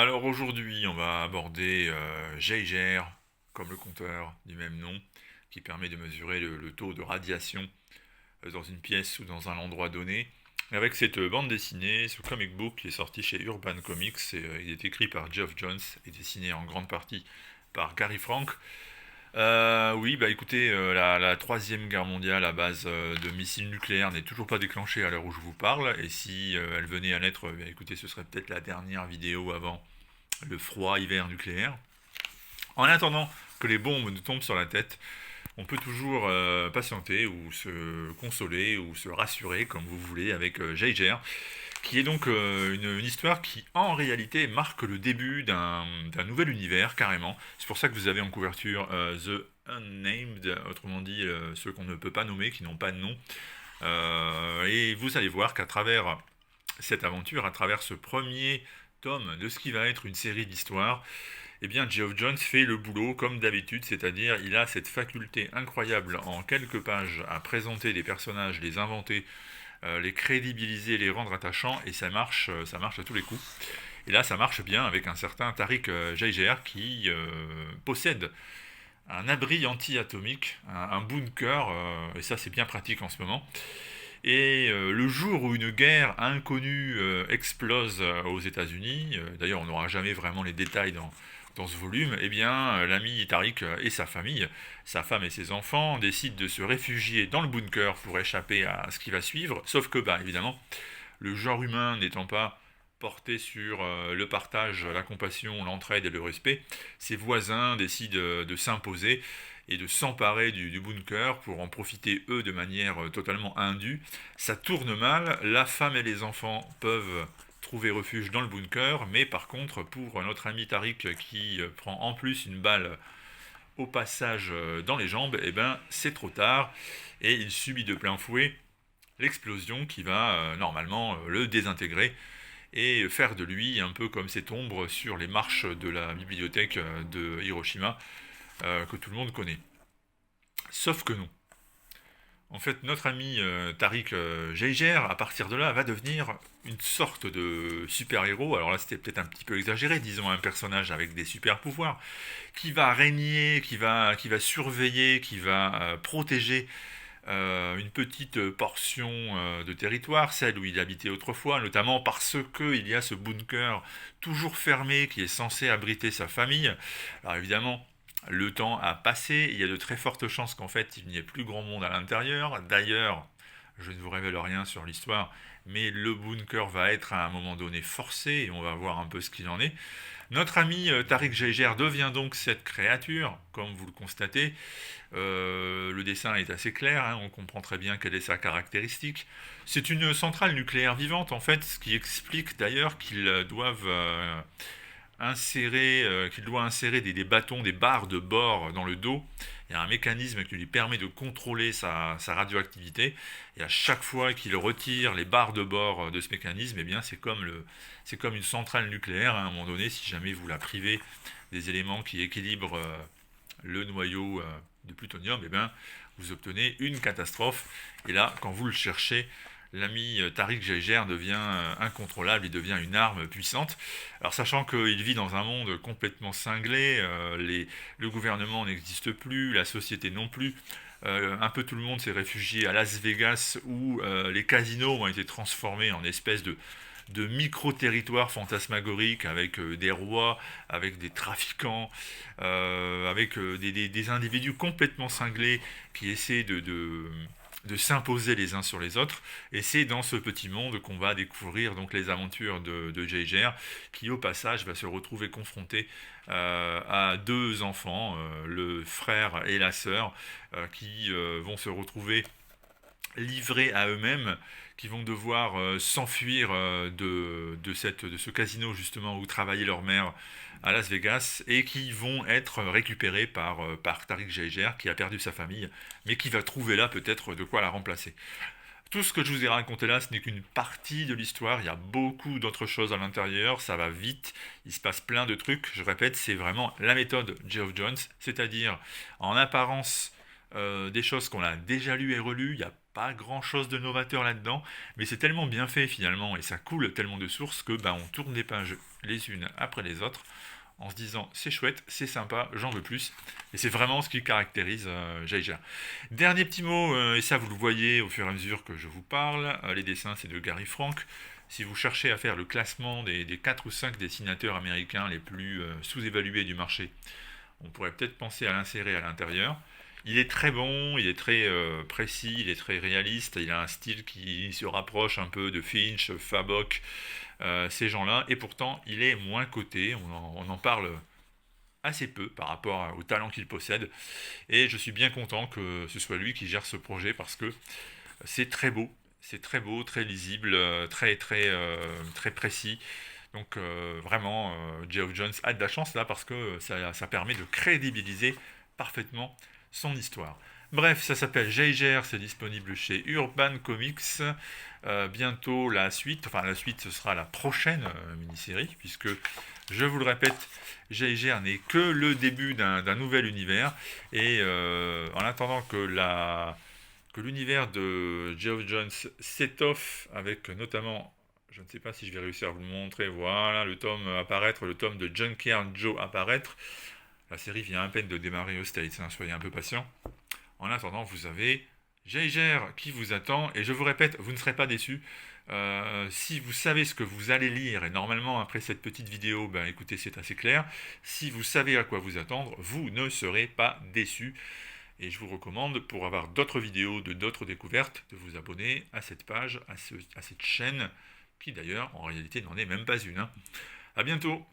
Alors aujourd'hui, on va aborder Geiger, comme le compteur du même nom, qui permet de mesurer le taux de radiation dans une pièce ou dans un endroit donné. Avec cette bande dessinée, ce comic book qui est sorti chez Urban Comics, il est écrit par Geoff Johns et dessiné en grande partie par Gary Frank. Oui, bah écoutez, la Troisième Guerre mondiale à base de missiles nucléaires n'est toujours pas déclenchée à l'heure où je vous parle, et si elle venait à l'être, écoutez, ce serait peut-être la dernière vidéo avant le froid hiver nucléaire. En attendant que les bombes nous tombent sur la tête, on peut toujours patienter ou se consoler ou se rassurer, comme vous voulez, avec Geiger, qui est donc une histoire qui, en réalité, marque le début d'un nouvel univers, carrément. C'est pour ça que vous avez en couverture The Unnamed, autrement dit, ceux qu'on ne peut pas nommer, qui n'ont pas de nom. Et vous allez voir qu'à travers cette aventure, à travers ce premier tome de ce qui va être une série d'histoires, eh bien, Geoff Johns fait le boulot comme d'habitude, c'est-à-dire il a cette faculté incroyable en quelques pages à présenter les personnages, les inventer, les crédibiliser, les rendre attachants, et ça marche à tous les coups. Et là, ça marche bien avec un certain Tariq Jaiger qui possède un abri anti-atomique, un bunker, et ça c'est bien pratique en ce moment. Et le jour où une guerre inconnue explose aux États-Unis, d'ailleurs on n'aura jamais vraiment les détails dans ce volume, eh bien l'ami Tariq et sa famille, sa femme et ses enfants, décident de se réfugier dans le bunker pour échapper à ce qui va suivre. Sauf que, bah évidemment, le genre humain n'étant pas porté sur le partage, la compassion, l'entraide et le respect, ses voisins décident de s'imposer et de s'emparer du bunker pour en profiter eux de manière totalement indue. Ça tourne mal, la femme et les enfants peuvent trouver refuge dans le bunker, mais par contre pour notre ami Tariq qui prend en plus une balle au passage dans les jambes, eh ben c'est trop tard et il subit de plein fouet l'explosion qui va normalement le désintégrer et faire de lui un peu comme cette ombre sur les marches de la bibliothèque de Hiroshima que tout le monde connaît. Sauf que non. En fait, notre ami Tariq Jeiger, à partir de là, va devenir une sorte de super-héros. Alors là, c'était peut-être un petit peu exagéré, disons un personnage avec des super-pouvoirs, qui va régner, qui va surveiller, qui va protéger une petite portion de territoire, celle où il habitait autrefois, notamment parce qu'il y a ce bunker toujours fermé qui est censé abriter sa famille. Alors évidemment, le temps a passé, il y a de très fortes chances qu'en fait il n'y ait plus grand monde à l'intérieur. D'ailleurs, je ne vous révèle rien sur l'histoire, mais le bunker va être à un moment donné forcé et on va voir un peu ce qu'il en est. Notre ami Tariq Jaiger devient donc cette créature, comme vous le constatez. Le dessin est assez clair, hein, on comprend très bien quelle est sa caractéristique. C'est une centrale nucléaire vivante, en fait, ce qui explique d'ailleurs qu'ils doivent qu'il doit insérer des bâtons, des barres de bord dans le dos. Il y a un mécanisme qui lui permet de contrôler sa radioactivité. Et à chaque fois qu'il retire les barres de bord de ce mécanisme, eh bien c'est comme une centrale nucléaire. Hein, à un moment donné, si jamais vous la privez des éléments qui équilibrent le noyau de plutonium, eh bien, vous obtenez une catastrophe. Et là, quand vous le cherchez, l'ami Tariq Jaiger devient incontrôlable, il devient une arme puissante. Alors sachant qu'il vit dans un monde complètement cinglé, le gouvernement n'existe plus, la société non plus, un peu tout le monde s'est réfugié à Las Vegas où les casinos ont été transformés en espèces de micro-territoires fantasmagoriques avec des rois, avec des trafiquants, avec des individus complètement cinglés qui essaient de s'imposer les uns sur les autres. Et c'est dans ce petit monde qu'on va découvrir donc les aventures de Jaiger, qui au passage va se retrouver confronté à deux enfants, le frère et la sœur, qui vont se retrouver livrés à eux-mêmes, qui vont devoir s'enfuir de ce casino justement où travaillait leur mère à Las Vegas et qui vont être récupérés par Tariq Jaiger qui a perdu sa famille mais qui va trouver là peut-être de quoi la remplacer. Tout ce que je vous ai raconté là, ce n'est qu'une partie de l'histoire, il y a beaucoup d'autres choses à l'intérieur, ça va vite, il se passe plein de trucs, je répète, c'est vraiment la méthode Geoff Johns, c'est-à-dire en apparence des choses qu'on a déjà lues et relues, il y a pas grand chose de novateur là-dedans, mais c'est tellement bien fait finalement et ça coule tellement de sources que on tourne les pages les unes après les autres en se disant c'est chouette, c'est sympa, j'en veux plus. Et c'est vraiment ce qui caractérise Jaeger. Dernier petit mot, et ça vous le voyez au fur et à mesure que je vous parle, les dessins c'est de Gary Frank. Si vous cherchez à faire le classement des 4 ou 5 dessinateurs américains les plus sous-évalués du marché, on pourrait peut-être penser à l'insérer à l'intérieur. Il est très bon, il est très précis, il est très réaliste, il a un style qui se rapproche un peu de Finch, Fabok, ces gens-là, et pourtant il est moins coté, on en parle assez peu par rapport au talent qu'il possède, et je suis bien content que ce soit lui qui gère ce projet parce que c'est très beau, très lisible, très précis. Donc vraiment, Geoff Johns a de la chance là parce que ça permet de crédibiliser parfaitement son histoire. Bref, ça s'appelle Jaeger, c'est disponible chez Urban Comics. Bientôt la suite, enfin la suite ce sera la prochaine mini-série, puisque je vous le répète, Jaeger n'est que le début d'un nouvel univers. Et en attendant que l'univers de Geoff Johns s'étoffe avec notamment, je ne sais pas si je vais réussir à vous le montrer, voilà, le tome apparaître, le tome de Junkyard Joe apparaître. La série vient à peine de démarrer aux States, hein, soyez un peu patients. En attendant, vous avez Jaeger qui vous attend, et je vous répète, vous ne serez pas déçus. Si vous savez ce que vous allez lire, et normalement après cette petite vidéo, écoutez, c'est assez clair, si vous savez à quoi vous attendre, vous ne serez pas déçus. Et je vous recommande, pour avoir d'autres vidéos de d'autres découvertes, de vous abonner à cette page, à cette chaîne, qui d'ailleurs, en réalité, n'en est même pas une. Hein. À bientôt.